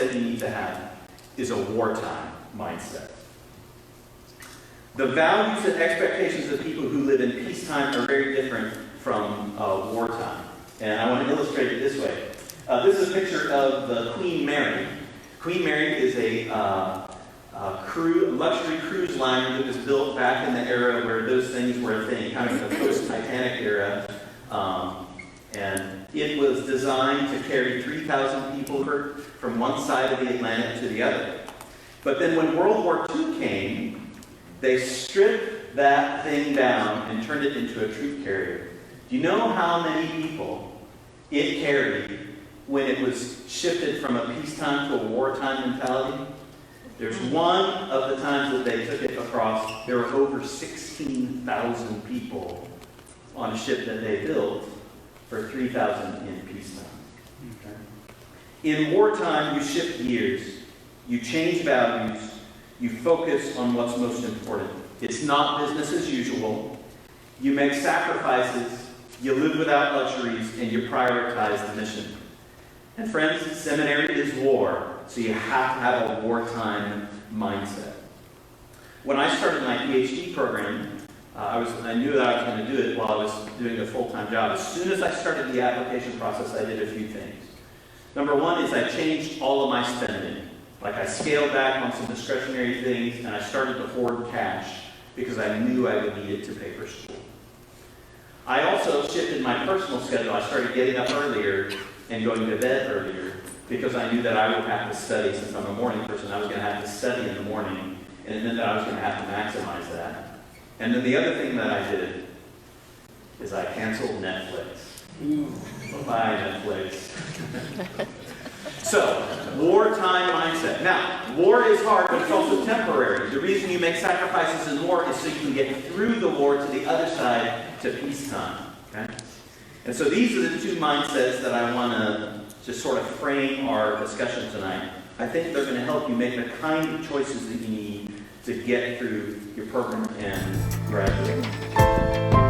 mindset you need to have is a wartime mindset. The values and expectations of people who live in peacetime are very different from wartime. And I want to illustrate it this way. This is a picture of the Queen Mary. Queen Mary is a luxury cruise liner that was built back in the era where those things were a thing, kind of the post-Titanic era. And it was designed to carry 3,000 people from one side of the Atlantic to the other. But then when World War II came, they stripped that thing down and turned it into a troop carrier. Do you know how many people it carried when it was shifted from a peacetime to a wartime mentality? There's one of the times that they took it across, there were over 16,000 people on a ship that they built for 3,000 in peacetime. Okay. In wartime, you shift gears, you change values, you focus on what's most important. It's not business as usual. You make sacrifices, you live without luxuries, and you prioritize the mission. And friends, seminary is war, so you have to have a wartime mindset. When I started my PhD program, I knew that I was going to do it while I was doing a full-time job. As soon as I started the application process, I did a few things. Number one is I changed all of my spending. Like I scaled back on some discretionary things, and I started to hoard cash because I knew I would need it to pay for school. I also shifted my personal schedule. I started getting up earlier and going to bed earlier because I knew that I would have to study. Since I'm a morning person, I was going to have to study in the morning, and it meant that I was going to have to maximize that. And then the other thing that I did is I canceled Netflix. Bye, Netflix. So, wartime mindset. Now, war is hard, but it's also temporary. The reason you make sacrifices in war is so you can get through the war to the other side to peacetime. Okay? And so these are the two mindsets that I want to just sort of frame our discussion tonight. I think they're going to help you make the kind of choices that you need to get through your program and graduate.